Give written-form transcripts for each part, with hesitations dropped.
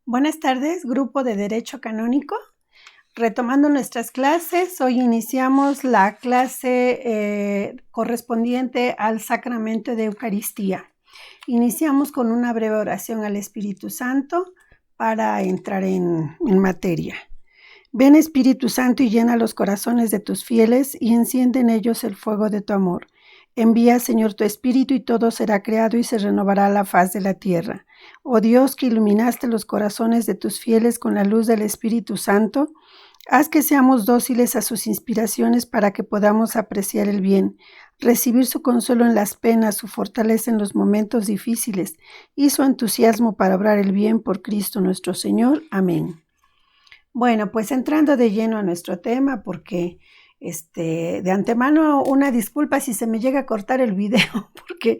Buenas tardes, grupo de Derecho Canónico. Retomando nuestras clases, hoy iniciamos la clase correspondiente al sacramento de Eucaristía. Iniciamos con una breve oración al Espíritu Santo para entrar en materia. Ven, Espíritu Santo, y llena los corazones de tus fieles y enciende en ellos el fuego de tu amor. Envía, Señor, tu Espíritu y todo será creado y se renovará la faz de la tierra. Oh Dios, que iluminaste los corazones de tus fieles con la luz del Espíritu Santo, haz que seamos dóciles a sus inspiraciones para que podamos apreciar el bien, recibir su consuelo en las penas, su fortaleza en los momentos difíciles y su entusiasmo para obrar el bien por Cristo nuestro Señor. Amén. Bueno, pues entrando de lleno a nuestro tema, porque de antemano una disculpa si se me llega a cortar el video, porque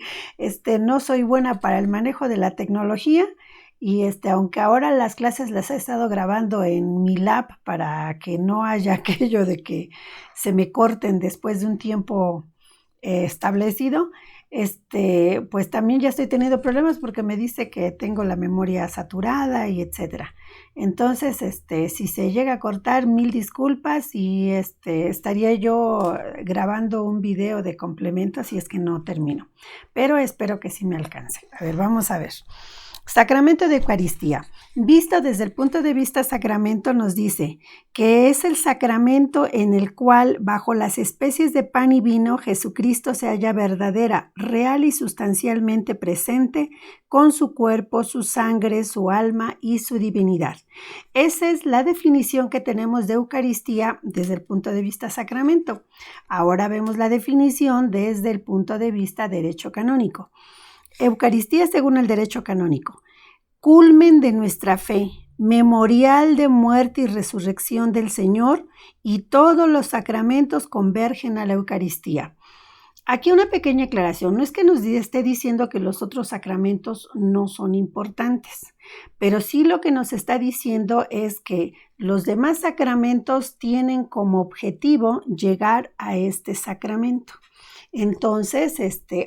no soy buena para el manejo de la tecnología y aunque ahora las clases las he estado grabando en mi lab para que no haya aquello de que se me corten después de un tiempo establecido, pues también ya estoy teniendo problemas porque me dice que tengo la memoria saturada y etcétera. Entonces, si se llega a cortar, mil disculpas y estaría yo grabando un video de complemento si es que no termino. Pero espero que sí me alcance. A ver, vamos a ver. Sacramento de Eucaristía. Visto desde el punto de vista sacramento, nos dice que es el sacramento en el cual, bajo las especies de pan y vino, Jesucristo se halla verdadera, real y sustancialmente presente con su cuerpo, su sangre, su alma y su divinidad. Esa es la definición que tenemos de Eucaristía desde el punto de vista sacramento. Ahora vemos la definición desde el punto de vista derecho canónico. Eucaristía según el derecho canónico, culmen de nuestra fe, memorial de muerte y resurrección del Señor, y todos los sacramentos convergen a la Eucaristía. Aquí una pequeña aclaración, no es que nos esté diciendo que los otros sacramentos no son importantes, pero sí lo que nos está diciendo es que los demás sacramentos tienen como objetivo llegar a este sacramento. Entonces,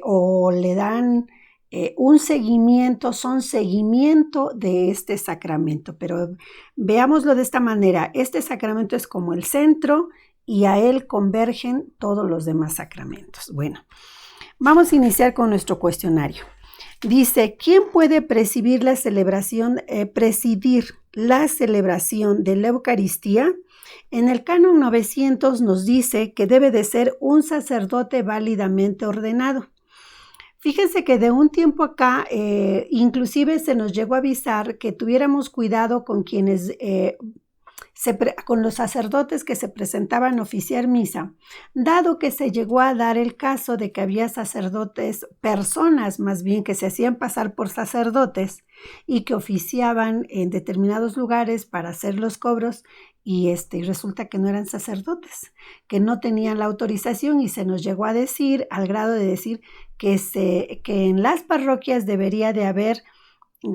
o le dan un seguimiento, son seguimiento de este sacramento, pero veámoslo de esta manera, este sacramento es como el centro y a él convergen todos los demás sacramentos. Bueno, vamos a iniciar con nuestro cuestionario. Dice, ¿quién puede presidir la celebración de la Eucaristía? En el canon 900 nos dice que debe de ser un sacerdote válidamente ordenado. Fíjense que de un tiempo acá, inclusive se nos llegó a avisar que tuviéramos cuidado con quienes, con los sacerdotes que se presentaban a oficiar misa, dado que se llegó a dar el caso de que había sacerdotes, personas más bien, que se hacían pasar por sacerdotes y que oficiaban en determinados lugares para hacer los cobros y resulta que no eran sacerdotes, que no tenían la autorización y se nos llegó a decir, al grado de decir que en las parroquias debería de haber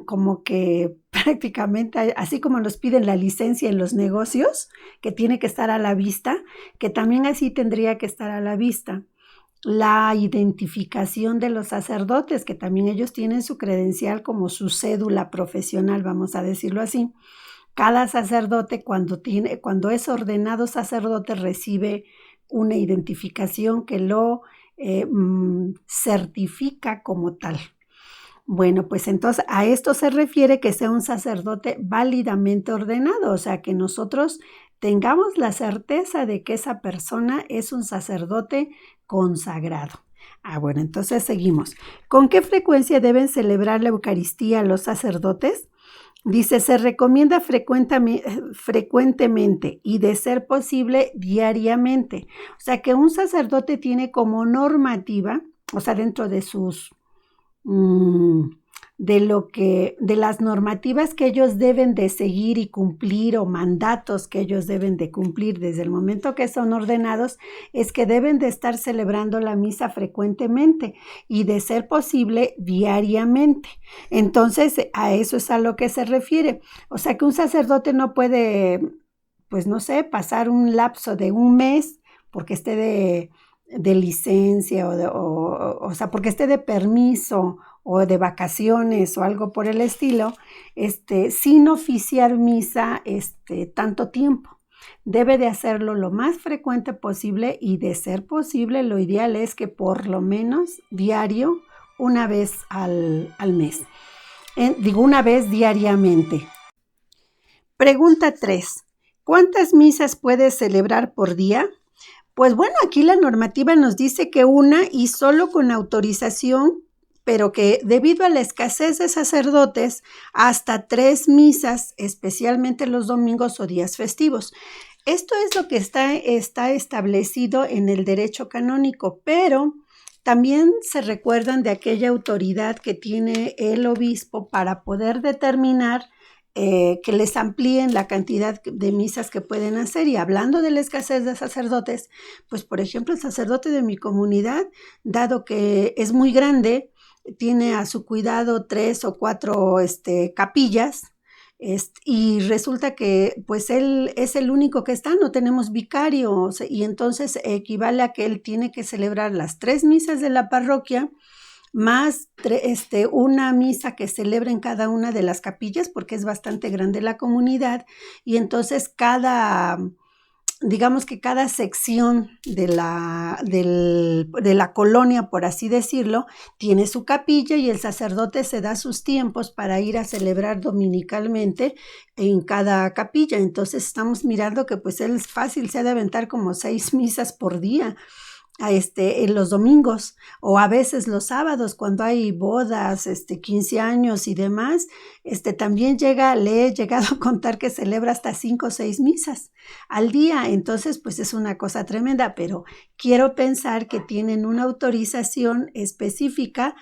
como que prácticamente, así como nos piden la licencia en los negocios, que tiene que estar a la vista, que también así tendría que estar a la vista la identificación de los sacerdotes, que también ellos tienen su credencial como su cédula profesional, vamos a decirlo así. Cada sacerdote cuando es ordenado sacerdote recibe una identificación que lo certifica como tal. Bueno, pues entonces a esto se refiere que sea un sacerdote válidamente ordenado, o sea, que nosotros tengamos la certeza de que esa persona es un sacerdote consagrado. Bueno, entonces seguimos. ¿Con qué frecuencia deben celebrar la Eucaristía los sacerdotes? Dice, se recomienda frecuentemente y de ser posible diariamente. O sea, que un sacerdote tiene como normativa, o sea, dentro de sus de las normativas que ellos deben de seguir y cumplir o mandatos que ellos deben de cumplir desde el momento que son ordenados, es que deben de estar celebrando la misa frecuentemente y de ser posible diariamente. Entonces, a eso es a lo que se refiere. O sea, que un sacerdote no puede, pues no sé, pasar un lapso de un mes porque esté de licencia o sea, porque esté de permiso o de vacaciones o algo por el estilo, sin oficiar misa tanto tiempo. Debe de hacerlo lo más frecuente posible y, de ser posible, lo ideal es que por lo menos diario, una vez al mes. Una vez diariamente. Pregunta 3. ¿Cuántas misas puedes celebrar por día? Pues bueno, aquí la normativa nos dice que una, y solo con autorización, pero que debido a la escasez de sacerdotes, hasta 3 misas, especialmente los domingos o días festivos. Esto es lo que está establecido en el derecho canónico, pero también se recuerdan de aquella autoridad que tiene el obispo para poder determinar que les amplíen la cantidad de misas que pueden hacer. Y hablando de la escasez de sacerdotes, pues por ejemplo el sacerdote de mi comunidad, dado que es muy grande, tiene a su cuidado 3 o 4 capillas, y resulta que pues él es el único que está, no tenemos vicario, y entonces equivale a que él tiene que celebrar las 3 misas de la parroquia, más una misa que celebra en cada una de las capillas, porque es bastante grande la comunidad, y entonces digamos que cada sección de la colonia, por así decirlo, tiene su capilla, y el sacerdote se da sus tiempos para ir a celebrar dominicalmente en cada capilla. Entonces estamos mirando que pues él es fácil, se ha de aventar como 6 misas por día. En los domingos, o a veces los sábados cuando hay bodas, 15 años y demás, también le he llegado a contar que celebra hasta 5 o 6 misas al día. Entonces pues es una cosa tremenda, pero quiero pensar que tienen una autorización específica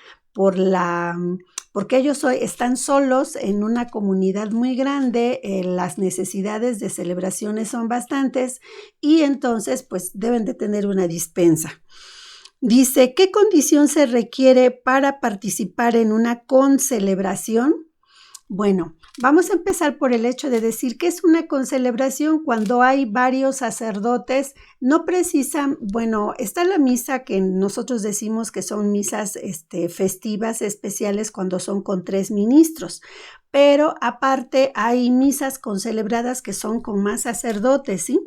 porque ellos están solos en una comunidad muy grande, las necesidades de celebraciones son bastantes, y entonces pues deben de tener una dispensa. Dice, ¿qué condición se requiere para participar en una concelebración? Bueno, vamos a empezar por el hecho de decir que es una concelebración cuando hay varios sacerdotes. No precisan, bueno, está la misa que nosotros decimos que son misas festivas especiales cuando son con 3 ministros, pero aparte hay misas concelebradas que son con más sacerdotes, ¿sí?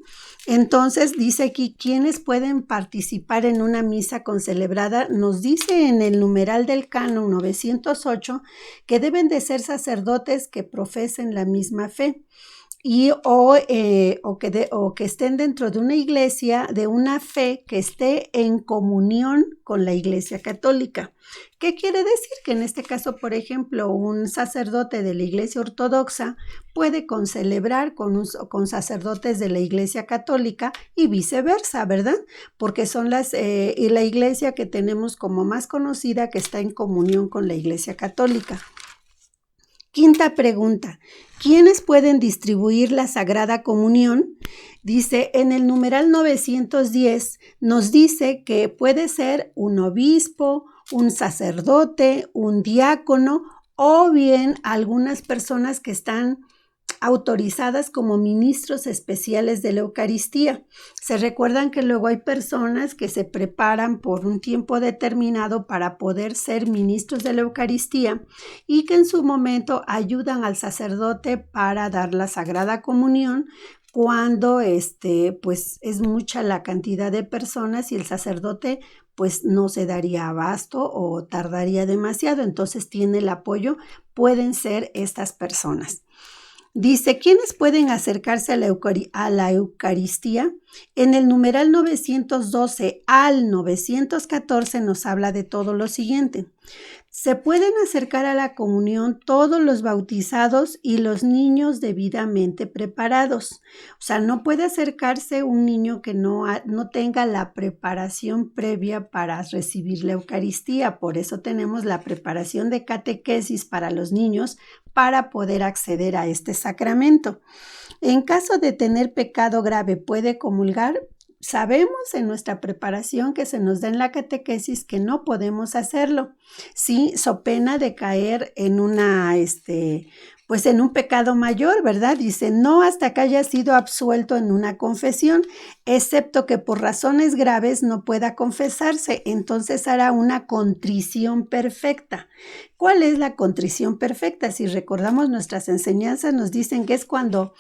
Entonces dice aquí, ¿quiénes pueden participar en una misa concelebrada? Nos dice en el numeral del canon 908 que deben de ser sacerdotes que profesen la misma fe, o que estén dentro de una iglesia de una fe que esté en comunión con la Iglesia Católica. ¿Qué quiere decir? Que en este caso, por ejemplo, un sacerdote de la Iglesia Ortodoxa puede concelebrar con sacerdotes de la Iglesia Católica y viceversa, ¿verdad? Porque son la iglesia que tenemos como más conocida que está en comunión con la Iglesia Católica. Quinta pregunta, ¿quiénes pueden distribuir la Sagrada Comunión? Dice, en el numeral 910 nos dice que puede ser un obispo, un sacerdote, un diácono, o bien algunas personas que están autorizadas como ministros especiales de la Eucaristía. Se recuerdan que luego hay personas que se preparan por un tiempo determinado para poder ser ministros de la Eucaristía, y que en su momento ayudan al sacerdote para dar la Sagrada Comunión cuando pues es mucha la cantidad de personas y el sacerdote pues no se daría abasto o tardaría demasiado. Entonces tiene el apoyo, pueden ser estas personas. Dice, ¿quiénes pueden acercarse a la Eucaristía? En el numeral 912 al 914 nos habla de todo lo siguiente. Se pueden acercar a la comunión todos los bautizados y los niños debidamente preparados. O sea, no puede acercarse un niño que no tenga la preparación previa para recibir la Eucaristía. Por eso tenemos la preparación de catequesis para los niños para poder acceder a este sacramento. En caso de tener pecado grave, ¿puede comulgar? Sabemos en nuestra preparación que se nos da en la catequesis que no podemos hacerlo, ¿sí? So pena de caer en una, pues en un pecado mayor, ¿verdad? Dice, no hasta que haya sido absuelto en una confesión, excepto que por razones graves no pueda confesarse, entonces hará una contrición perfecta. ¿Cuál es la contrición perfecta? Si recordamos nuestras enseñanzas, nos dicen que es cuando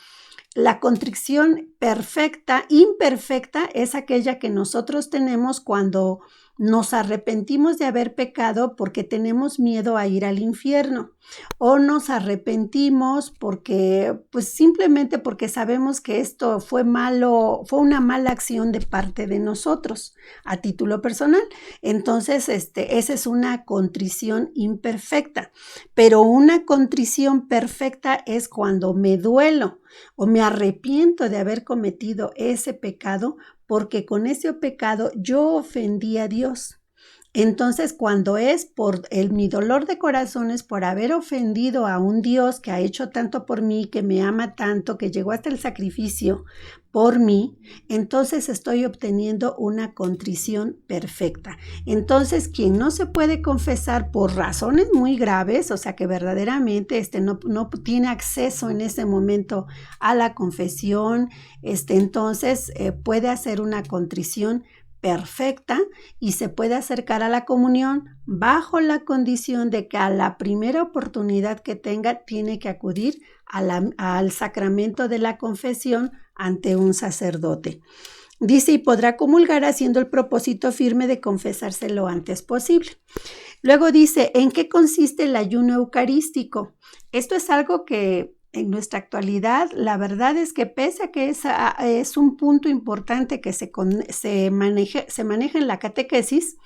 la contrición perfecta, imperfecta, es aquella que nosotros tenemos cuando nos arrepentimos de haber pecado porque tenemos miedo a ir al infierno, o nos arrepentimos porque, pues simplemente porque sabemos que esto fue malo, fue una mala acción de parte de nosotros a título personal. Entonces, esa es una contrición imperfecta, pero una contrición perfecta es cuando me duelo o me arrepiento de haber cometido ese pecado porque con ese pecado yo ofendí a Dios. Entonces, cuando es por mi dolor de corazón es por haber ofendido a un Dios que ha hecho tanto por mí, que me ama tanto, que llegó hasta el sacrificio por mí, entonces estoy obteniendo una contrición perfecta. Entonces, quien no se puede confesar por razones muy graves, o sea que verdaderamente no tiene acceso en ese momento a la confesión, entonces puede hacer una contrición perfecta y se puede acercar a la comunión bajo la condición de que a la primera oportunidad que tenga tiene que acudir al sacramento de la confesión ante un sacerdote. Dice, y podrá comulgar haciendo el propósito firme de confesarse lo antes posible. Luego dice, ¿en qué consiste el ayuno eucarístico? Esto es algo que en nuestra actualidad, la verdad es que pese a que es un punto importante que se maneja en la catequesis,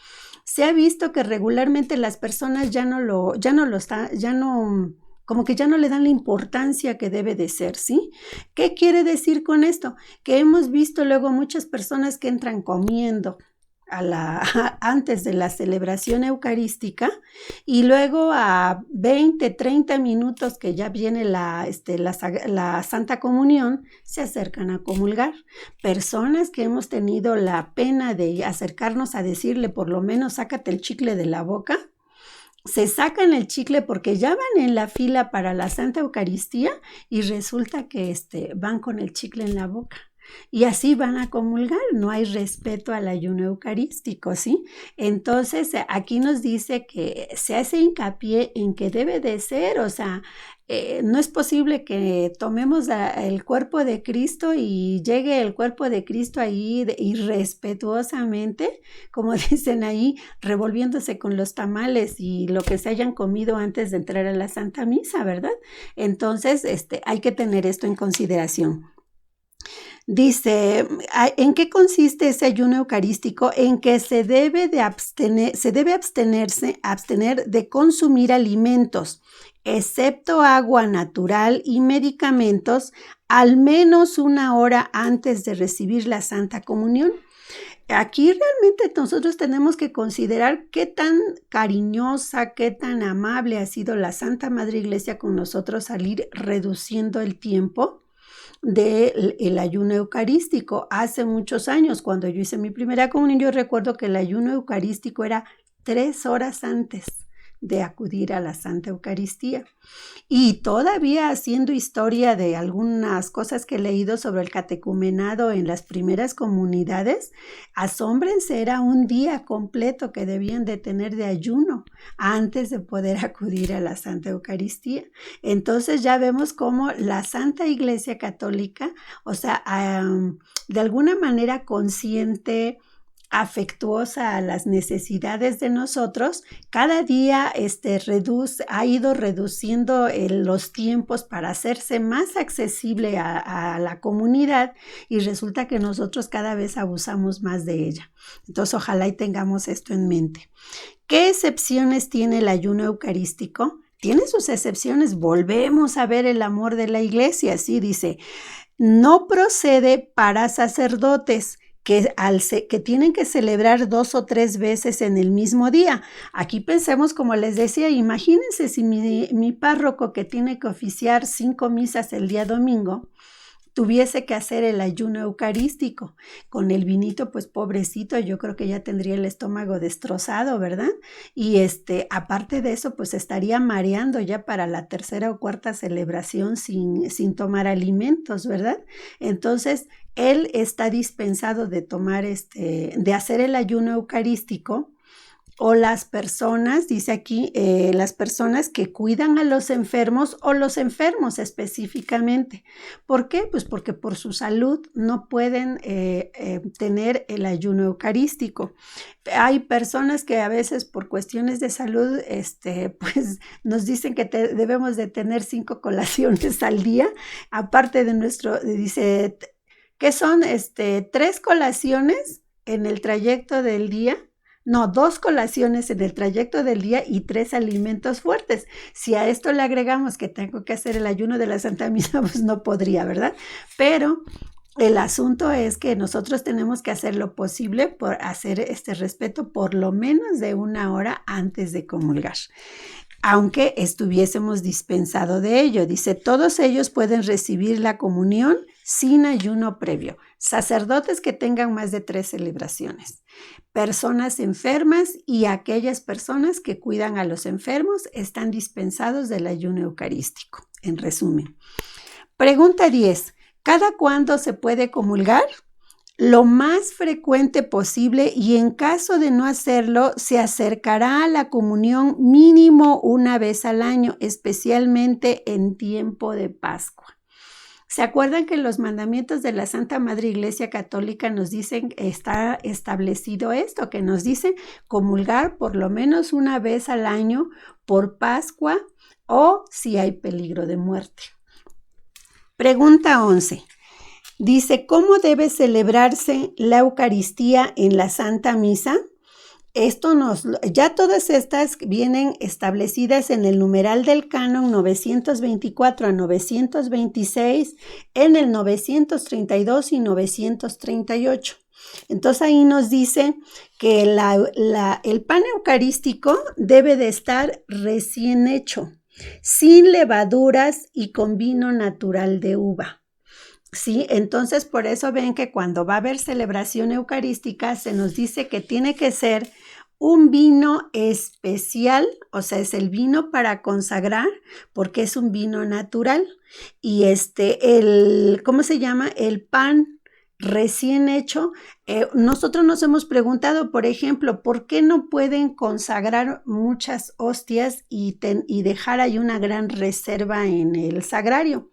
se ha visto que regularmente las personas como que ya no le dan la importancia que debe de ser, ¿sí? ¿Qué quiere decir con esto? Que hemos visto luego muchas personas que entran comiendo antes de la celebración eucarística y luego a 20, 30 minutos que ya viene la Santa Comunión, se acercan a comulgar. Personas que hemos tenido la pena de acercarnos a decirle, por lo menos sácate el chicle de la boca, se sacan el chicle porque ya van en la fila para la Santa Eucaristía y resulta que van con el chicle en la boca. Y así van a comulgar, no hay respeto al ayuno eucarístico, ¿sí? Entonces, aquí nos dice que se hace hincapié en que debe de ser, o sea, no es posible que tomemos el cuerpo de Cristo y llegue el cuerpo de Cristo ahí irrespetuosamente, como dicen ahí, revolviéndose con los tamales y lo que se hayan comido antes de entrar a la Santa Misa, ¿verdad? Entonces, hay que tener esto en consideración. Dice, ¿en qué consiste ese ayuno eucarístico? En que se debe abstener de consumir alimentos, excepto agua natural y medicamentos, al menos 1 hora antes de recibir la Santa Comunión. Aquí realmente nosotros tenemos que considerar qué tan cariñosa, qué tan amable ha sido la Santa Madre Iglesia con nosotros al ir reduciendo el tiempo del ayuno eucarístico. Hace muchos años, cuando yo hice mi primera comunión, yo recuerdo que el ayuno eucarístico era 3 horas antes de acudir a la Santa Eucaristía. Y todavía haciendo historia de algunas cosas que he leído sobre el catecumenado en las primeras comunidades, asómbrense, era un día completo que debían de tener de ayuno antes de poder acudir a la Santa Eucaristía. Entonces ya vemos cómo la Santa Iglesia Católica, o sea, de alguna manera consciente, afectuosa a las necesidades de nosotros, cada día ha ido reduciendo los tiempos para hacerse más accesible a la comunidad y resulta que nosotros cada vez abusamos más de ella. Entonces, ojalá y tengamos esto en mente. ¿Qué excepciones tiene el ayuno eucarístico? Tiene sus excepciones. Volvemos a ver el amor de la Iglesia. Así dice, no procede para sacerdotes que tienen que celebrar 2 o 3 veces en el mismo día. Aquí pensemos, como les decía, imagínense si mi párroco que tiene que oficiar 5 misas el día domingo, tuviese que hacer el ayuno eucarístico. Con el vinito, pues pobrecito, yo creo que ya tendría el estómago destrozado, ¿verdad? Y aparte de eso, pues estaría mareando ya para la tercera o cuarta celebración sin tomar alimentos, ¿verdad? Entonces, él está dispensado de tomar de hacer el ayuno eucarístico. O las personas, dice aquí, las personas que cuidan a los enfermos o los enfermos específicamente. ¿Por qué? Pues porque por su salud no pueden tener el ayuno eucarístico. Hay personas que a veces por cuestiones de salud, pues nos dicen que debemos de tener 5 colaciones al día, aparte de dice, que son 3 colaciones en el trayecto del día. No, 2 colaciones en el trayecto del día y 3 alimentos fuertes. Si a esto le agregamos que tengo que hacer el ayuno de la Santa Misa, pues no podría, ¿verdad? Pero el asunto es que nosotros tenemos que hacer lo posible por hacer este respeto por lo menos de 1 hora antes de comulgar, aunque estuviésemos dispensado de ello. Dice, todos ellos pueden recibir la comunión sin ayuno previo. Sacerdotes que tengan más de 3 celebraciones. Personas enfermas y aquellas personas que cuidan a los enfermos están dispensados del ayuno eucarístico. En resumen. Pregunta 10. ¿Cada cuándo se puede comulgar? Lo más frecuente posible, y en caso de no hacerlo, se acercará a la comunión mínimo 1 vez al año, especialmente en tiempo de Pascua. ¿Se acuerdan que los mandamientos de la Santa Madre Iglesia Católica nos dicen, está establecido esto, que nos dice comulgar por lo menos 1 vez al año por Pascua o si hay peligro de muerte? Pregunta 11. Dice, ¿cómo debe celebrarse la Eucaristía en la Santa Misa? Ya todas estas vienen establecidas en el numeral del canon 924 a 926, en el 932 y 938. Entonces ahí nos dice que el pan eucarístico debe de estar recién hecho, sin levaduras y con vino natural de uva. Sí, entonces por eso ven que cuando va a haber celebración eucarística se nos dice que tiene que ser un vino especial, o sea, es el vino para consagrar porque es un vino natural. Y ¿cómo se llama? El pan recién hecho. Nosotros nos hemos preguntado, por ejemplo, ¿por qué no pueden consagrar muchas hostias y dejar ahí una gran reserva en el sagrario?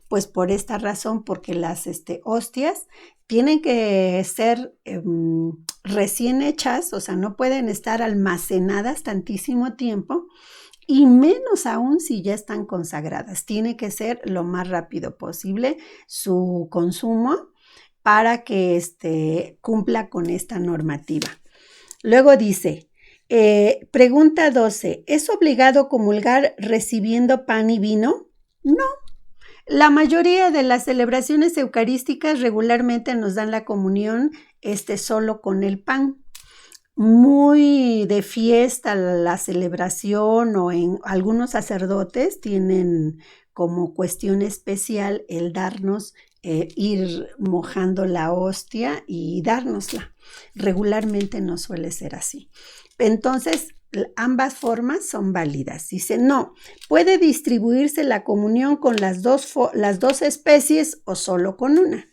Pues por esta razón, porque las hostias tienen que ser recién hechas, o sea, no pueden estar almacenadas tantísimo tiempo, y menos aún si ya están consagradas. Tiene que ser lo más rápido posible su consumo para que cumpla con esta normativa. Luego dice, pregunta 12, ¿es obligado comulgar recibiendo pan y vino? No. La mayoría de las celebraciones eucarísticas regularmente nos dan la comunión solo con el pan. Muy de fiesta la celebración, o en algunos sacerdotes tienen como cuestión especial el darnos, ir mojando la hostia y dárnosla. Regularmente no suele ser así. Entonces, ambas formas son válidas. Dice, no, puede distribuirse la comunión con las dos especies o solo con una.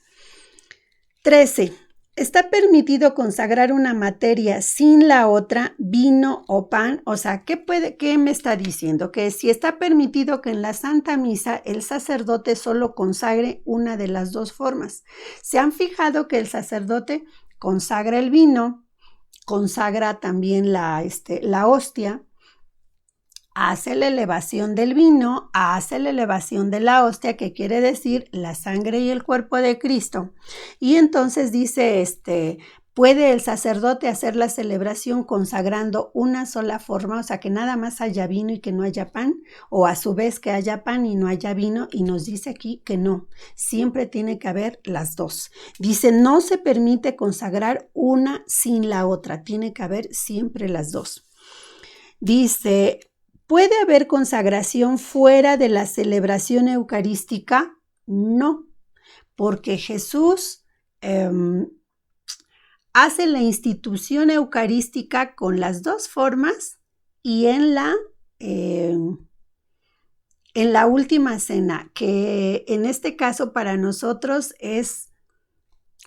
13. ¿Está permitido consagrar una materia sin la otra, vino o pan? O sea, ¿qué me está diciendo? Que si está permitido que en la Santa Misa el sacerdote solo consagre una de las dos formas. ¿Se han fijado que el sacerdote consagra el vino, consagra también la hostia, hace la elevación del vino, hace la elevación de la hostia, que quiere decir la sangre y el cuerpo de Cristo? Y entonces dice, ¿puede el sacerdote hacer la celebración consagrando una sola forma? O sea, que nada más haya vino y que no haya pan, o a su vez que haya pan y no haya vino, y nos dice aquí que no, siempre tiene que haber las dos. Dice, no se permite consagrar una sin la otra, tiene que haber siempre las dos. Dice, ¿puede haber consagración fuera de la celebración eucarística? No. porque Jesús hace la institución eucarística con las dos formas y en la última cena, que en este caso para nosotros es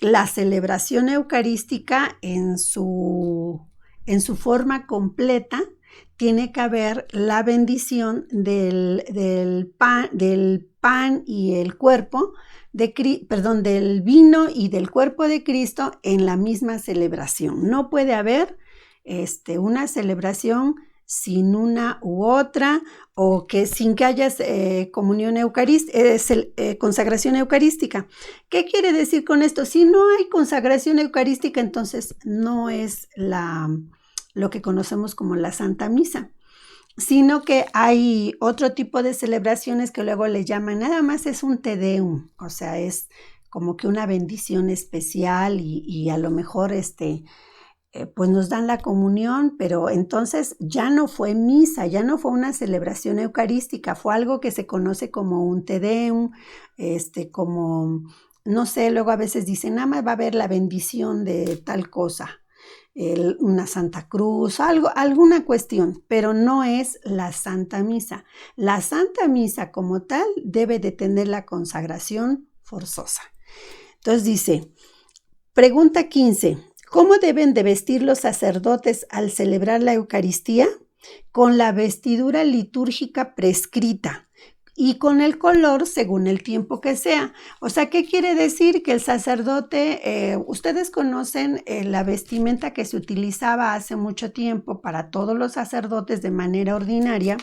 la celebración eucarística en su forma completa. Tiene que haber la bendición del pan y el cuerpo, del vino y del cuerpo de Cristo en la misma celebración. No puede haber una celebración sin una u otra, o que sin que haya comunión consagración eucarística. ¿Qué quiere decir con esto? Si no hay consagración eucarística, entonces no es lo que conocemos como la Santa Misa, sino que hay otro tipo de celebraciones que luego le llaman, nada más es un Te Deum, o sea, es como que una bendición especial y a lo mejor pues nos dan la comunión, pero entonces ya no fue misa, ya no fue una celebración eucarística, fue algo que se conoce como un Te Deum, como, no sé, luego a veces dicen, nada más va a haber la bendición de tal cosa, una Santa Cruz, alguna cuestión, pero no es la Santa Misa. La Santa Misa como tal debe de tener la consagración forzosa. Entonces dice, pregunta 15. ¿Cómo deben de vestir los sacerdotes al celebrar la Eucaristía? Con la vestidura litúrgica prescrita y con el color según el tiempo que sea. O sea, ¿qué quiere decir? Que el sacerdote, ustedes conocen la vestimenta que se utilizaba hace mucho tiempo para todos los sacerdotes de manera ordinaria,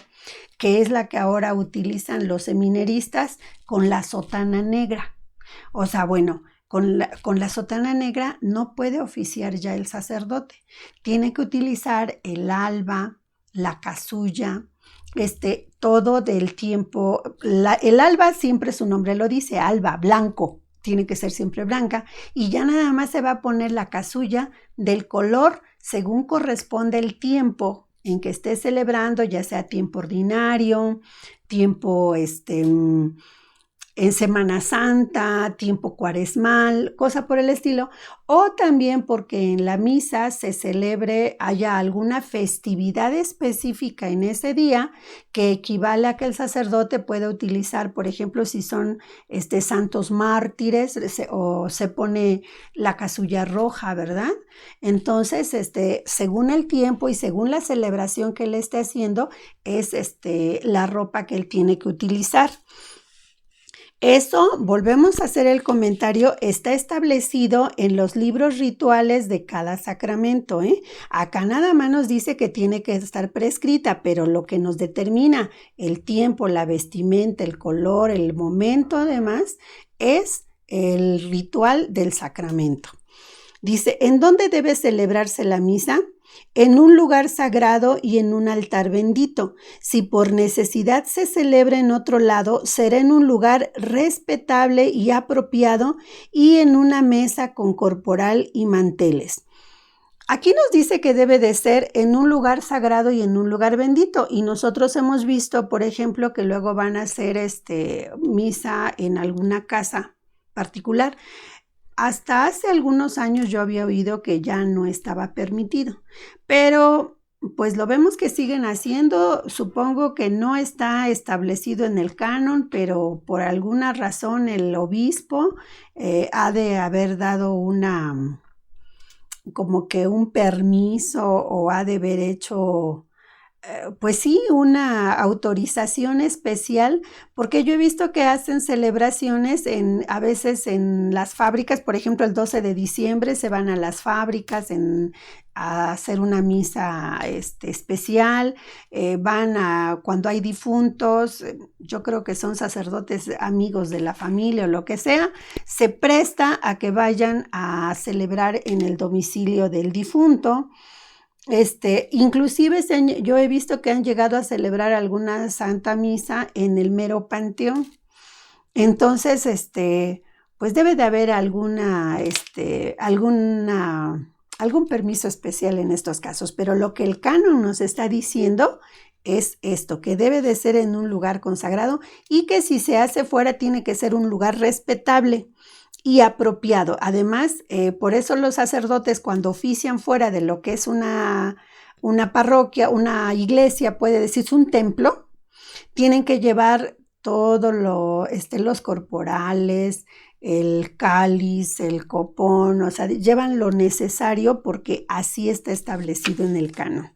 que es la que ahora utilizan los seminaristas con la sotana negra. O sea, bueno, con la sotana negra no puede oficiar ya el sacerdote. Tiene que utilizar el alba, la casulla, todo del tiempo. El alba siempre su nombre lo dice, alba, blanco. Tiene que ser siempre blanca. Y ya nada más se va a poner la casulla del color según corresponde el tiempo en que esté celebrando, ya sea tiempo ordinario, tiempo en Semana Santa, tiempo cuaresmal, cosa por el estilo, o también porque en la misa se celebre, haya alguna festividad específica en ese día que equivale a que el sacerdote pueda utilizar, por ejemplo, si son santos mártires, o se pone la casulla roja, ¿verdad? Entonces, según el tiempo y según la celebración que él esté haciendo, es la ropa que él tiene que utilizar. Eso, volvemos a hacer el comentario, está establecido en los libros rituales de cada sacramento. Acá nada más nos dice que tiene que estar prescrita, pero lo que nos determina el tiempo, la vestimenta, el color, el momento además, es el ritual del sacramento. Dice, ¿en dónde debe celebrarse la misa? En un lugar sagrado y en un altar bendito. Si por necesidad se celebra en otro lado, será en un lugar respetable y apropiado y en una mesa con corporal y manteles. Aquí nos dice que debe de ser en un lugar sagrado y en un lugar bendito. Y nosotros hemos visto, por ejemplo, que luego van a hacer misa en alguna casa particular. Hasta hace algunos años yo había oído que ya no estaba permitido, pero pues lo vemos que siguen haciendo. Supongo que no está establecido en el canon, pero por alguna razón el obispo ha de haber dado como que un permiso, o ha de haber hecho pues sí, una autorización especial, porque yo he visto que hacen celebraciones a veces en las fábricas. Por ejemplo, el 12 de diciembre se van a las fábricas a hacer una misa especial, van cuando hay difuntos, yo creo que son sacerdotes amigos de la familia o lo que sea, se presta a que vayan a celebrar en el domicilio del difunto. Inclusive yo he visto que han llegado a celebrar alguna Santa Misa en el mero panteón. Entonces, pues debe de haber algún permiso especial en estos casos, pero lo que el canon nos está diciendo es esto, que debe de ser en un lugar consagrado y que si se hace fuera tiene que ser un lugar respetable. y apropiado. Además, por eso los sacerdotes cuando ofician fuera de lo que es una parroquia, una iglesia, puede decirse un templo, tienen que llevar todo los corporales, el cáliz, el copón, o sea, llevan lo necesario porque así está establecido en el canon.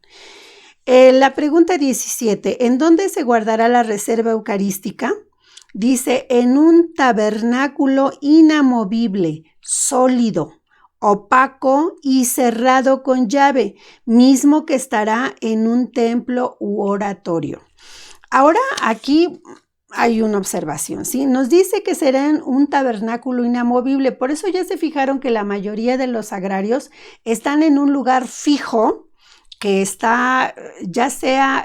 La pregunta 17, ¿en dónde se guardará la reserva eucarística? Dice, en un tabernáculo inamovible, sólido, opaco y cerrado con llave, mismo que estará en un templo u oratorio. Ahora aquí hay una observación, ¿sí? Nos dice que será en un tabernáculo inamovible, por eso ya se fijaron que la mayoría de los sagrarios están en un lugar fijo, que está ya sea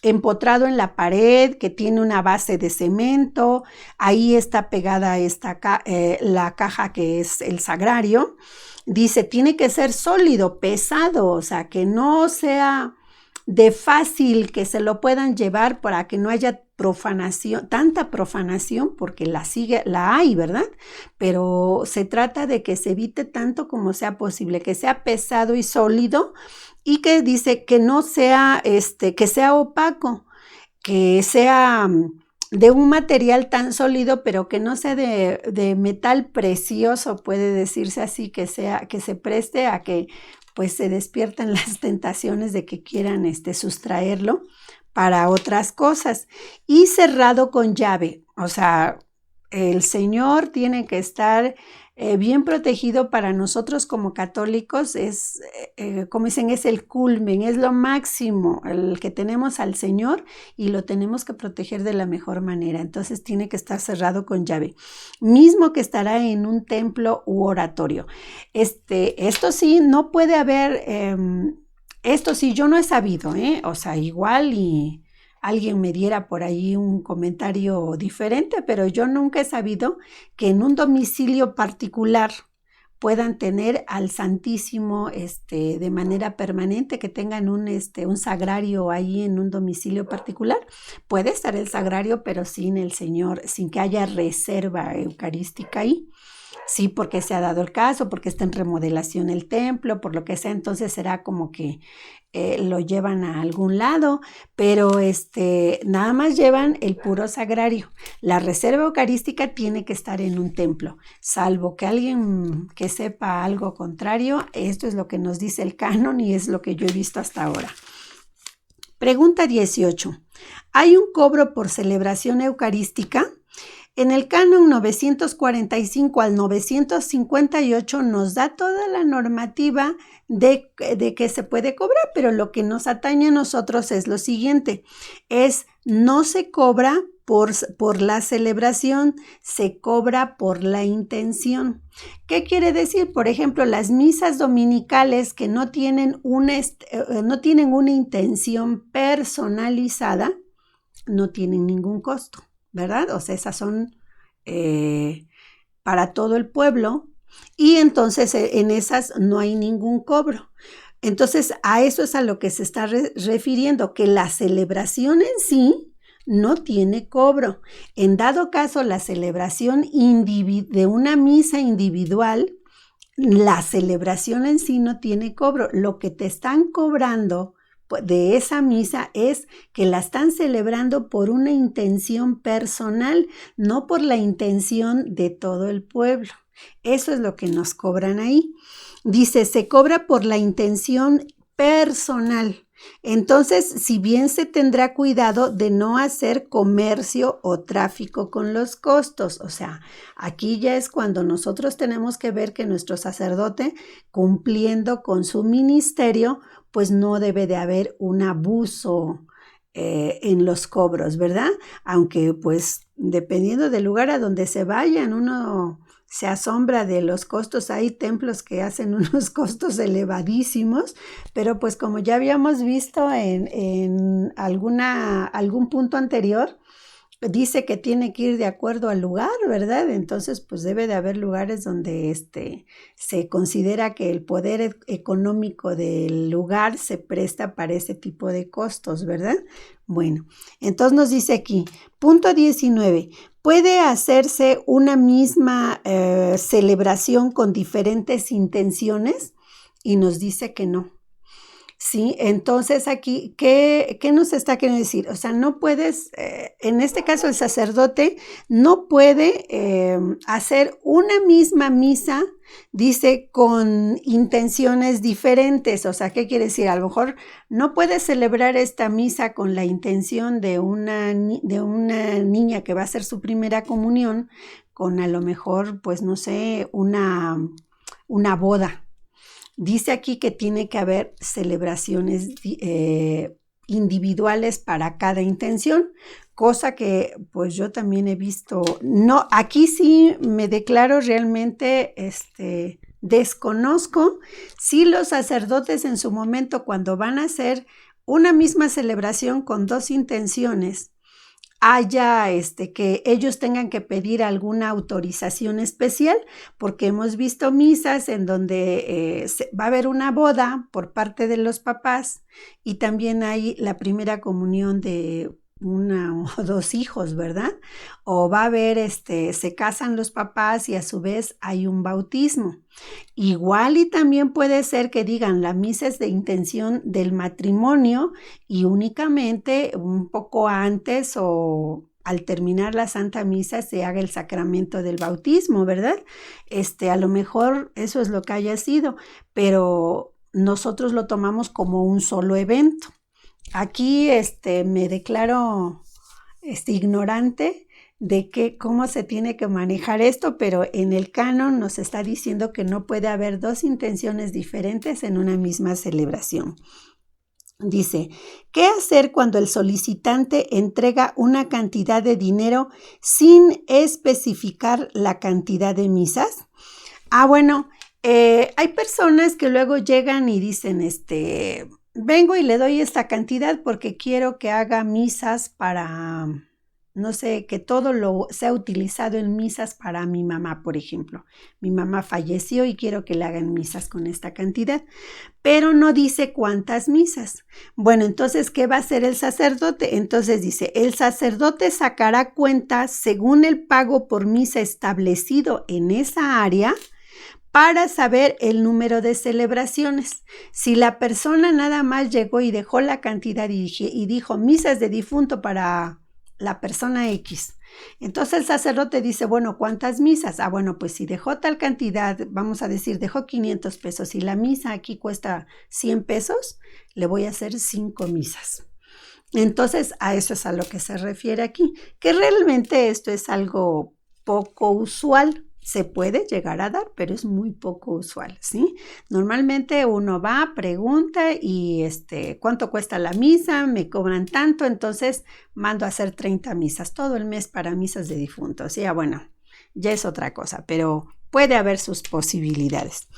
empotrado en la pared, que tiene una base de cemento, ahí está pegada la caja que es el sagrario. Dice, tiene que ser sólido, pesado, o sea, que no sea de fácil que se lo puedan llevar para que no haya profanación, tanta profanación, porque la hay, ¿verdad? Pero se trata de que se evite tanto como sea posible, que sea pesado y sólido, y que dice que no sea, que sea opaco, que sea de un material tan sólido, pero que no sea de metal precioso, puede decirse así, que se preste a que pues se despiertan las tentaciones de que quieran sustraerlo para otras cosas. Y cerrado con llave, o sea, el Señor tiene que estar bien protegido. Para nosotros como católicos es, como dicen, es el culmen, es lo máximo, el que tenemos al Señor y lo tenemos que proteger de la mejor manera. Entonces tiene que estar cerrado con llave, mismo que estará en un templo u oratorio. Esto sí, no puede haber, esto sí, yo no he sabido, o sea, igual y alguien me diera por ahí un comentario diferente, pero yo nunca he sabido que en un domicilio particular puedan tener al Santísimo de manera permanente, que tengan un sagrario ahí en un domicilio particular. Puede estar el sagrario, pero sin el Señor, sin que haya reserva eucarística ahí. Sí, porque se ha dado el caso, porque está en remodelación el templo, por lo que sea, entonces será como que lo llevan a algún lado, pero nada más llevan el puro sagrario. La reserva eucarística tiene que estar en un templo, salvo que alguien que sepa algo contrario. Esto es lo que nos dice el canon y es lo que yo he visto hasta ahora. Pregunta 18. ¿Hay un cobro por celebración eucarística? En el canon 945 al 958 nos da toda la normativa de que se puede cobrar, pero lo que nos atañe a nosotros es lo siguiente, no se cobra por la celebración, se cobra por la intención. ¿Qué quiere decir? Por ejemplo, las misas dominicales que no tienen una intención personalizada, no tienen ningún costo, ¿verdad? O sea, esas son para todo el pueblo y entonces en esas no hay ningún cobro. Entonces, a eso es a lo que se está refiriendo, que la celebración en sí no tiene cobro. En dado caso, la celebración de una misa individual, la celebración en sí no tiene cobro. Lo que te están cobrando de esa misa es que la están celebrando por una intención personal, no por la intención de todo el pueblo. Eso es lo que nos cobran ahí. Dice, se cobra por la intención personal. Entonces, si bien se tendrá cuidado de no hacer comercio o tráfico con los costos, o sea, aquí ya es cuando nosotros tenemos que ver que nuestro sacerdote, cumpliendo con su ministerio, pues no debe de haber un abuso en los cobros, ¿verdad? Aunque pues dependiendo del lugar a donde se vayan, uno se asombra de los costos. Hay templos que hacen unos costos elevadísimos, pero pues como ya habíamos visto en algún punto anterior, dice que tiene que ir de acuerdo al lugar, ¿verdad? Entonces, pues debe de haber lugares donde se considera que el poder económico del lugar se presta para ese tipo de costos, ¿verdad? Bueno, entonces nos dice aquí, punto 19, ¿puede hacerse una misma celebración con diferentes intenciones? Y nos dice que no. Sí, entonces aquí, ¿qué nos está queriendo decir? O sea, no puedes, en este caso el sacerdote no puede hacer una misma misa, dice, con intenciones diferentes. O sea, ¿qué quiere decir? A lo mejor no puedes celebrar esta misa con la intención de una niña que va a hacer su primera comunión, con a lo mejor, pues no sé, una boda. Dice aquí que tiene que haber celebraciones individuales para cada intención, cosa que pues yo también he visto. No, aquí sí me declaro realmente desconozco si los sacerdotes en su momento, cuando van a hacer una misma celebración con dos intenciones, haya que ellos tengan que pedir alguna autorización especial, porque hemos visto misas en donde va a haber una boda por parte de los papás y también hay la primera comunión de una o dos hijos, ¿verdad? O va a haber, se casan los papás y a su vez hay un bautismo. Igual y también puede ser que digan la misa es de intención del matrimonio y únicamente un poco antes o al terminar la Santa Misa se haga el sacramento del bautismo, ¿verdad? A lo mejor eso es lo que haya sido, pero nosotros lo tomamos como un solo evento. Aquí me declaro ignorante de cómo se tiene que manejar esto, pero en el canon nos está diciendo que no puede haber dos intenciones diferentes en una misma celebración. Dice, ¿qué hacer cuando el solicitante entrega una cantidad de dinero sin especificar la cantidad de misas? Bueno, hay personas que luego llegan y dicen, vengo y le doy esta cantidad porque quiero que haga misas para, no sé, que todo lo sea utilizado en misas para mi mamá, por ejemplo. Mi mamá falleció y quiero que le hagan misas con esta cantidad, pero no dice cuántas misas. Bueno, entonces, ¿qué va a hacer el sacerdote? Entonces dice, el sacerdote sacará cuenta según el pago por misa establecido en esa área, para saber el número de celebraciones. Si la persona nada más llegó y dejó la cantidad y dijo misas de difunto para la persona X, entonces el sacerdote dice, bueno, ¿cuántas misas? Bueno, pues si dejó tal cantidad, vamos a decir, dejó 500 pesos y la misa aquí cuesta 100 pesos, le voy a hacer 5 misas. Entonces, a eso es a lo que se refiere aquí, que realmente esto es algo poco usual. Se puede llegar a dar, pero es muy poco usual, ¿sí? Normalmente uno va, pregunta y ¿cuánto cuesta la misa? Me cobran tanto, entonces mando a hacer 30 misas todo el mes para misas de difuntos. Ya bueno, ya es otra cosa, pero puede haber sus posibilidades.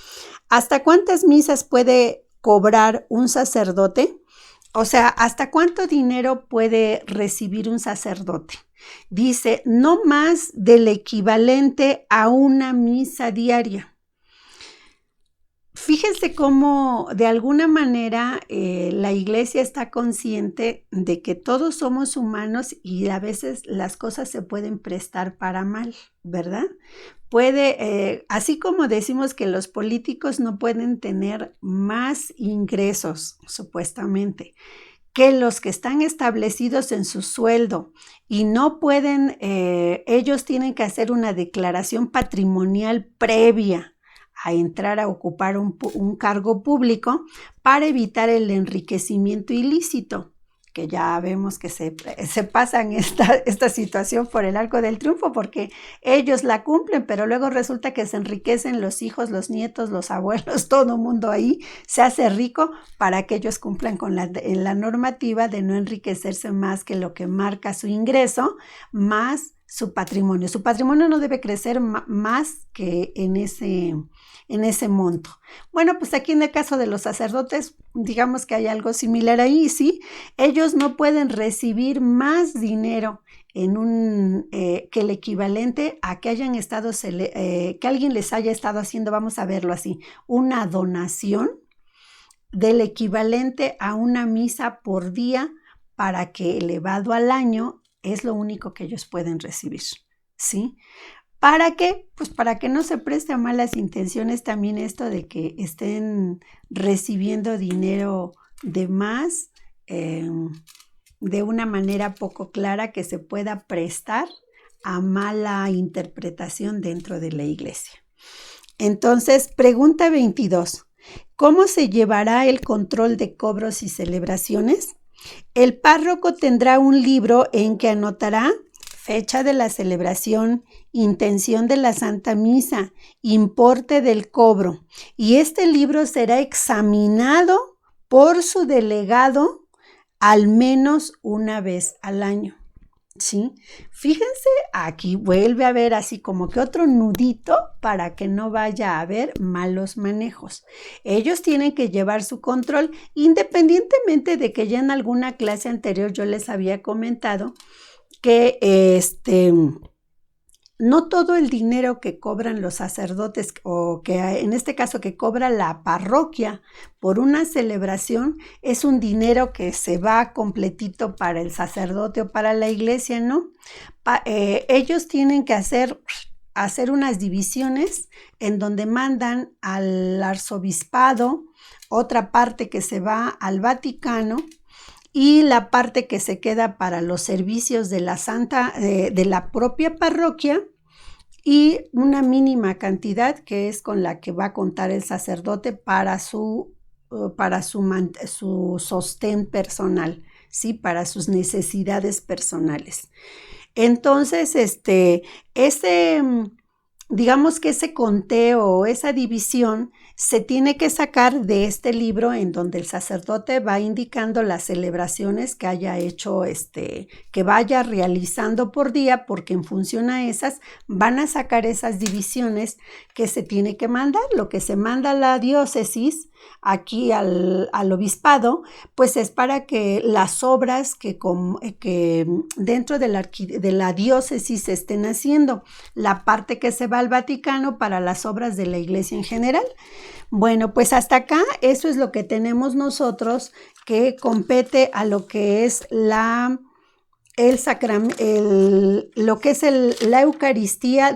¿Hasta cuántas misas puede cobrar un sacerdote? O sea, ¿hasta cuánto dinero puede recibir un sacerdote? Dice, no más del equivalente a una misa diaria. Fíjense cómo de alguna manera la iglesia está consciente de que todos somos humanos y a veces las cosas se pueden prestar para mal, ¿verdad? Así como decimos que los políticos no pueden tener más ingresos, supuestamente, que los que están establecidos en su sueldo y no pueden, ellos tienen que hacer una declaración patrimonial previa a entrar a ocupar un cargo público para evitar el enriquecimiento ilícito, que ya vemos que se pasan esta situación por el arco del triunfo porque ellos la cumplen, pero luego resulta que se enriquecen los hijos, los nietos, los abuelos, todo el mundo ahí se hace rico para que ellos cumplan con la normativa de no enriquecerse más que lo que marca su ingreso, más su patrimonio. Su patrimonio no debe crecer más que en ese monto. Bueno, pues aquí en el caso de los sacerdotes, digamos que hay algo similar ahí, ¿sí? Ellos no pueden recibir más dinero que el equivalente a que hayan estado, que alguien les haya estado haciendo, vamos a verlo así, una donación del equivalente a una misa por día, para que elevado al año es lo único que ellos pueden recibir, ¿sí? ¿Para qué? Pues para que no se preste a malas intenciones también esto de que estén recibiendo dinero de más de una manera poco clara, que se pueda prestar a mala interpretación dentro de la iglesia. Entonces, pregunta 22. ¿Cómo se llevará el control de cobros y celebraciones? El párroco tendrá un libro en que anotará fecha de la celebración, intención de la Santa Misa, importe del cobro, y este libro será examinado por su delegado al menos una vez al año, ¿sí? Fíjense, aquí vuelve a haber así como que otro nudito para que no vaya a haber malos manejos. Ellos tienen que llevar su control, independientemente de que ya en alguna clase anterior yo les había comentado que no todo el dinero que cobran los sacerdotes, o que en este caso que cobra la parroquia por una celebración, es un dinero que se va completito para el sacerdote o para la iglesia, ¿no? Ellos tienen que hacer unas divisiones en donde mandan al arzobispado otra parte que se va al Vaticano, y la parte que se queda para los servicios de la de la propia parroquia, y una mínima cantidad que es con la que va a contar el sacerdote para su sostén personal, ¿sí? Para sus necesidades personales. Entonces, digamos que ese conteo o esa división se tiene que sacar de este libro, en donde el sacerdote va indicando las celebraciones que haya hecho, que vaya realizando por día, porque en función a esas van a sacar esas divisiones que se tiene que mandar. Lo que se manda a la diócesis, aquí al obispado, pues es para que las obras que dentro de la diócesis se estén haciendo, la parte que se va al Vaticano para las obras de la iglesia en general. Bueno, pues hasta acá eso es lo que tenemos nosotros, que compete a lo que es la Eucaristía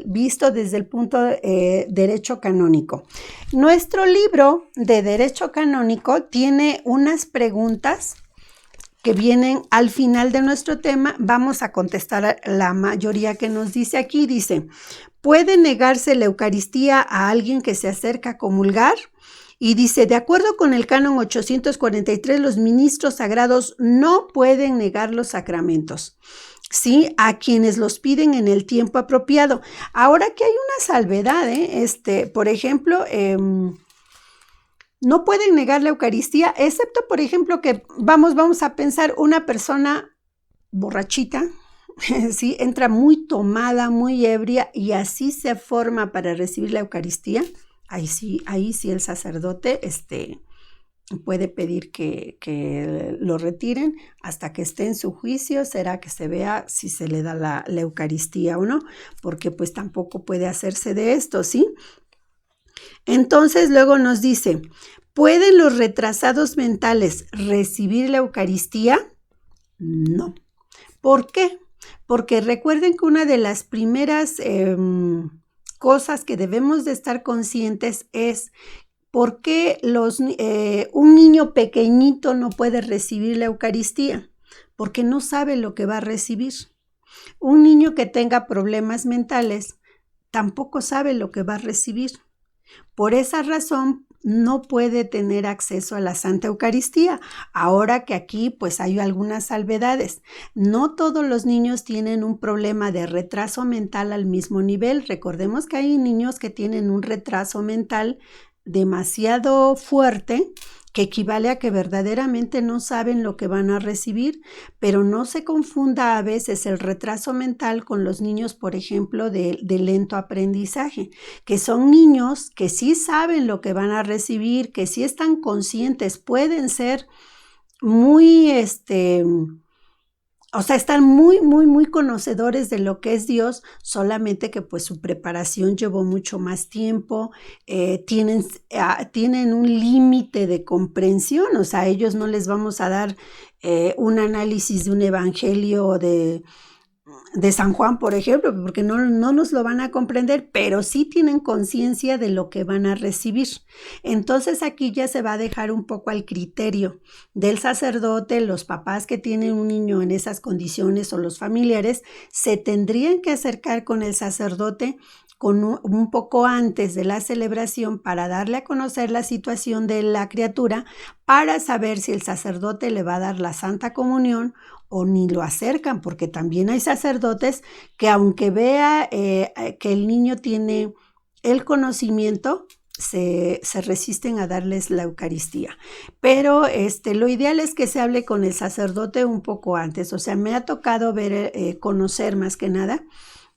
visto desde el punto de derecho canónico. Nuestro libro de derecho canónico tiene unas preguntas que vienen al final de nuestro tema. Vamos a contestar la mayoría que nos dice aquí. Dice: ¿puede negarse la Eucaristía a alguien que se acerca a comulgar? Y dice: de acuerdo con el canon 843, los ministros sagrados no pueden negar los sacramentos, ¿sí? A quienes los piden en el tiempo apropiado. Ahora que hay una salvedad, por ejemplo, no pueden negar la Eucaristía, excepto, por ejemplo, que vamos a pensar una persona borrachita, ¿sí? Entra muy tomada, muy ebria, y así se forma para recibir la Eucaristía. Ahí sí el sacerdote puede pedir que lo retiren hasta que esté en su juicio. Será que se vea si se le da la Eucaristía o no, porque pues tampoco puede hacerse de esto, ¿sí? Entonces luego nos dice: ¿pueden los retrasados mentales recibir la Eucaristía? No. ¿Por qué? Porque recuerden que una de las primeras cosas que debemos de estar conscientes es por qué un niño pequeñito no puede recibir la Eucaristía, porque no sabe lo que va a recibir. Un niño que tenga problemas mentales tampoco sabe lo que va a recibir. Por esa razón no puede tener acceso a la Santa Eucaristía. Ahora que aquí pues hay algunas salvedades. No todos los niños tienen un problema de retraso mental al mismo nivel. Recordemos que hay niños que tienen un retraso mental demasiado fuerte, que equivale a que verdaderamente no saben lo que van a recibir, pero no se confunda a veces el retraso mental con los niños, por ejemplo, de lento aprendizaje, que son niños que sí saben lo que van a recibir, que sí están conscientes, pueden ser muy, O sea, están muy, muy, muy conocedores de lo que es Dios, solamente que pues su preparación llevó mucho más tiempo, tienen un límite de comprensión, o sea, a ellos no les vamos a dar un análisis de un evangelio de San Juan, por ejemplo, porque no nos lo van a comprender, pero sí tienen conciencia de lo que van a recibir. Entonces aquí ya se va a dejar un poco al criterio del sacerdote. Los papás que tienen un niño en esas condiciones o los familiares se tendrían que acercar con el sacerdote con un poco antes de la celebración para darle a conocer la situación de la criatura, para saber si el sacerdote le va a dar la Santa Comunión o ni lo acercan, porque también hay sacerdotes que aunque vea que el niño tiene el conocimiento, se resisten a darles la Eucaristía. Pero lo ideal es que se hable con el sacerdote un poco antes. O sea, me ha tocado ver, conocer más que nada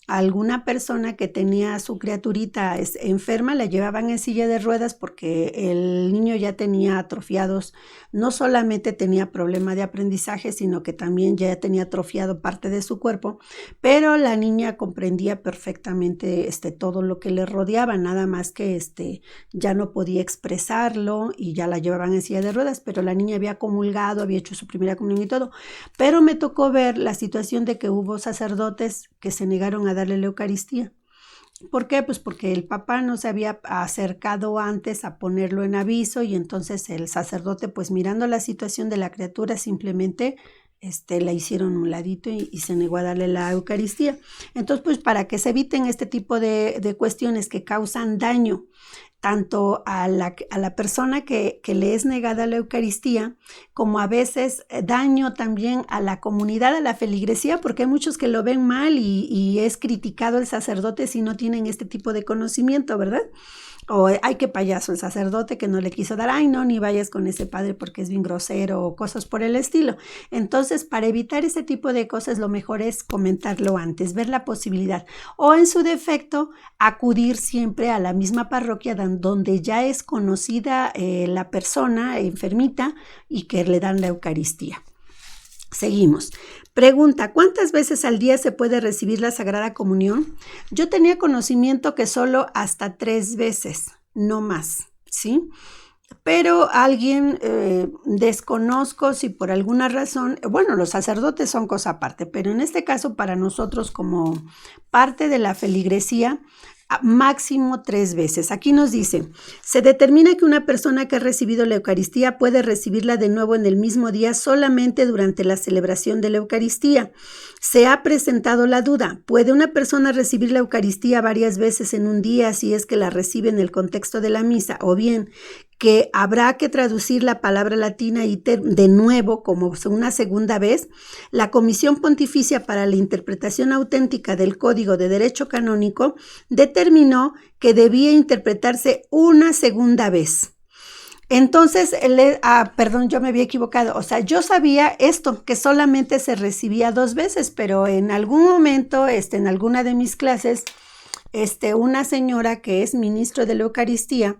a alguna persona que tenía a su criaturita enferma, la llevaban en silla de ruedas porque el niño ya tenía atrofiados, no solamente tenía problema de aprendizaje, sino que también ya tenía atrofiado parte de su cuerpo, pero la niña comprendía perfectamente todo lo que le rodeaba, nada más que ya no podía expresarlo y ya la llevaban en silla de ruedas, pero la niña había comulgado, había hecho su primera comunión y todo. Pero me tocó ver la situación de que hubo sacerdotes que se negaron a darle la Eucaristía. ¿Por qué? Pues porque el papá no se había acercado antes a ponerlo en aviso, y entonces el sacerdote, pues mirando la situación de la criatura, simplemente la hicieron un ladito y se negó a darle la Eucaristía. Entonces, pues para que se eviten este tipo de cuestiones que causan daño tanto a la persona que le es negada la Eucaristía, como a veces daño también a la comunidad, a la feligresía, porque hay muchos que lo ven mal y es criticado el sacerdote si no tienen este tipo de conocimiento, ¿verdad? O ay, qué payaso el sacerdote que no le quiso dar, ay, no, ni vayas con ese padre porque es bien grosero, o cosas por el estilo. Entonces, para evitar ese tipo de cosas, lo mejor es comentarlo antes, ver la posibilidad, o en su defecto, acudir siempre a la misma parroquia donde ya es conocida la persona enfermita y que le dan la Eucaristía. Seguimos. Pregunta, ¿cuántas veces al día se puede recibir la Sagrada Comunión? Yo tenía conocimiento que solo hasta 3 veces, no más, ¿sí? Pero alguien, desconozco si por alguna razón, bueno, los sacerdotes son cosa aparte, pero en este caso para nosotros como parte de la feligresía, máximo 3 veces. Aquí nos dice, se determina que una persona que ha recibido la Eucaristía puede recibirla de nuevo en el mismo día solamente durante la celebración de la Eucaristía. Se ha presentado la duda, ¿puede una persona recibir la Eucaristía varias veces en un día si es que la recibe en el contexto de la misa? O bien, que habrá que traducir la palabra latina iter de nuevo como una segunda vez. La Comisión Pontificia para la Interpretación Auténtica del Código de Derecho Canónico determinó que debía interpretarse una segunda vez. Entonces, perdón, yo me había equivocado. O sea, yo sabía esto, que solamente se recibía 2 veces, pero en algún momento, en alguna de mis clases, una señora que es ministro de la Eucaristía,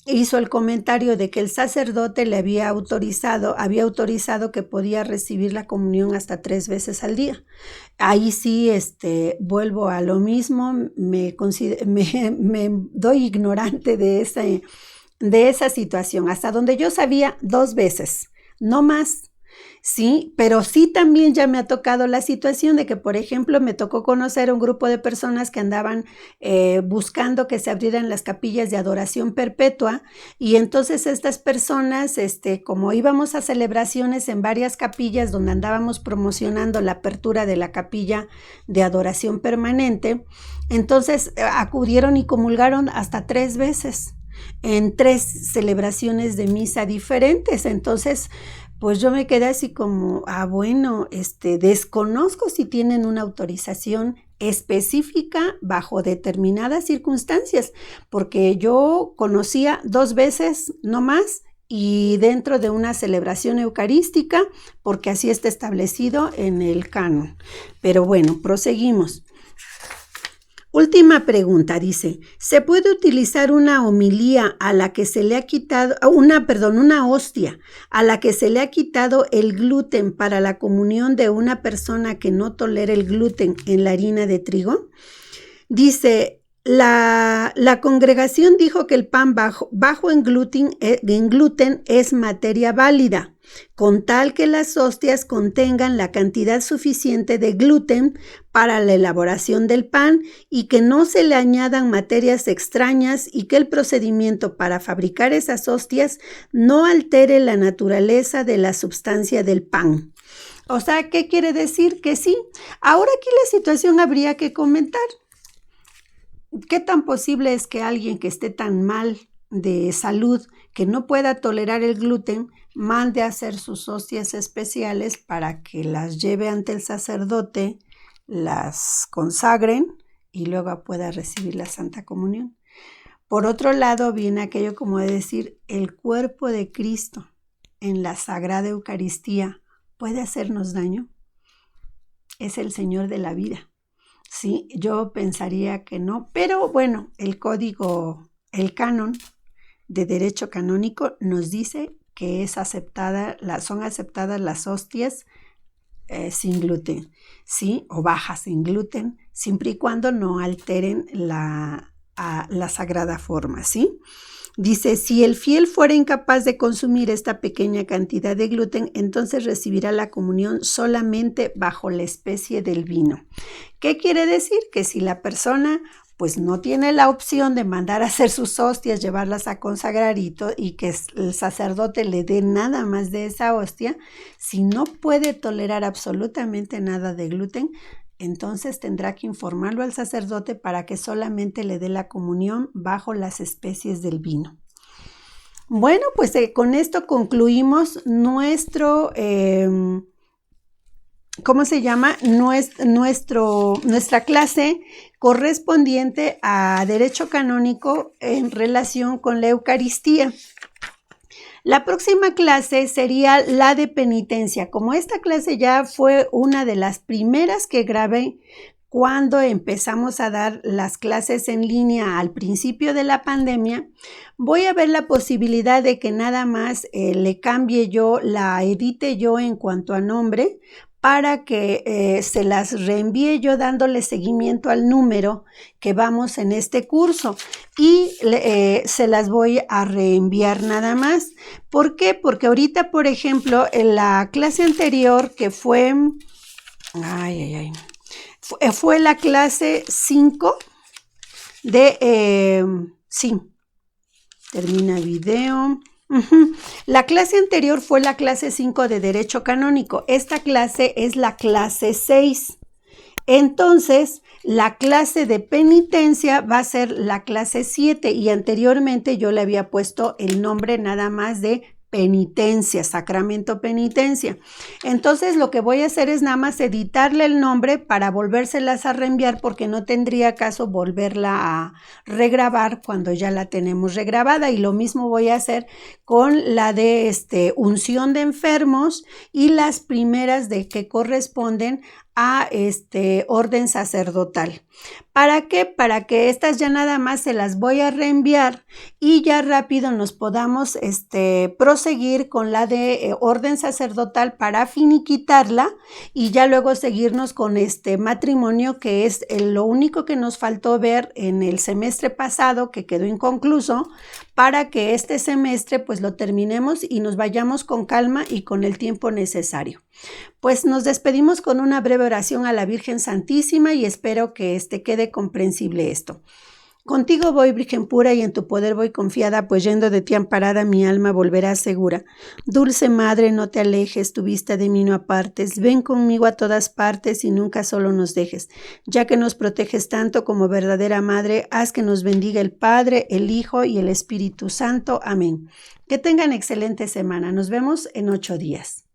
hizo el comentario de que el sacerdote le había autorizado que podía recibir la comunión hasta 3 veces al día. Ahí sí, vuelvo a lo mismo, me doy ignorante de esa situación. Hasta donde yo sabía, 2 veces, no más. Sí, pero sí también ya me ha tocado la situación de que, por ejemplo, me tocó conocer un grupo de personas que andaban buscando que se abrieran las capillas de adoración perpetua, y entonces estas personas, como íbamos a celebraciones en varias capillas donde andábamos promocionando la apertura de la capilla de adoración permanente, entonces acudieron y comulgaron hasta 3 veces en 3 celebraciones de misa diferentes. Entonces, pues yo me quedé así como, bueno, desconozco si tienen una autorización específica bajo determinadas circunstancias, porque yo conocía 2 veces no más, y dentro de una celebración eucarística, porque así está establecido en el canon. Pero bueno, proseguimos. Última pregunta, dice, ¿se puede utilizar una homilía a la que se le ha quitado, una hostia a la que se le ha quitado el gluten para la comunión de una persona que no tolera el gluten en la harina de trigo? Dice, la congregación dijo que el pan bajo en gluten es materia válida, con tal que las hostias contengan la cantidad suficiente de gluten para la elaboración del pan y que no se le añadan materias extrañas y que el procedimiento para fabricar esas hostias no altere la naturaleza de la sustancia del pan. O sea, ¿qué quiere decir? Que sí. Ahora aquí la situación habría que comentar. ¿Qué tan posible es que alguien que esté tan mal de salud, que no pueda tolerar el gluten, mande a hacer sus hostias especiales para que las lleve ante el sacerdote, las consagren y luego pueda recibir la Santa Comunión? Por otro lado, viene aquello como de decir, el cuerpo de Cristo en la Sagrada Eucaristía puede hacernos daño. Es el Señor de la vida. Sí, yo pensaría que no, pero bueno, el canon de derecho canónico nos dice que son aceptadas las hostias sin gluten, ¿sí? O bajas en gluten, siempre y cuando no alteren la sagrada forma, ¿sí? Dice, si el fiel fuera incapaz de consumir esta pequeña cantidad de gluten, entonces recibirá la comunión solamente bajo la especie del vino. ¿Qué quiere decir? Que si la persona pues no tiene la opción de mandar a hacer sus hostias, llevarlas a consagrar y que el sacerdote le dé nada más de esa hostia, si no puede tolerar absolutamente nada de gluten, entonces tendrá que informarlo al sacerdote para que solamente le dé la comunión bajo las especies del vino. Bueno, pues con esto concluimos nuestra clase correspondiente a Derecho Canónico en relación con la Eucaristía. La próxima clase sería la de penitencia. Como esta clase ya fue una de las primeras que grabé cuando empezamos a dar las clases en línea al principio de la pandemia, voy a ver la posibilidad de que nada más la edite yo en cuanto a nombre, para que se las reenvíe yo dándole seguimiento al número que vamos en este curso y se las voy a reenviar nada más. ¿Por qué? Porque ahorita, por ejemplo, en la clase anterior que fue la clase 5 termina video. La clase anterior fue la clase 5 de Derecho Canónico. Esta clase es la clase 6. Entonces, la clase de penitencia va a ser la clase 7 y anteriormente yo le había puesto el nombre nada más de penitencia, sacramento penitencia. Entonces lo que voy a hacer es nada más editarle el nombre para volvérselas a reenviar, porque no tendría caso volverla a regrabar cuando ya la tenemos regrabada. Y lo mismo voy a hacer con la de unción de enfermos y las primeras de que corresponden a orden sacerdotal. ¿Para qué? Para que estas ya nada más se las voy a reenviar y ya rápido nos podamos proseguir con la de orden sacerdotal para finiquitarla y ya luego seguirnos con este matrimonio, que es lo único que nos faltó ver en el semestre pasado, que quedó inconcluso, para que este semestre pues lo terminemos y nos vayamos con calma y con el tiempo necesario. Pues nos despedimos con una breve oración a la Virgen Santísima y espero que quede comprensible esto. Contigo voy, Virgen pura, y en tu poder voy confiada, pues yendo de ti amparada mi alma volverá segura. Dulce Madre, no te alejes, tu vista de mí no apartes, ven conmigo a todas partes y nunca solo nos dejes. Ya que nos proteges tanto como verdadera Madre, haz que nos bendiga el Padre, el Hijo y el Espíritu Santo. Amén. Que tengan excelente semana. Nos vemos en 8 días.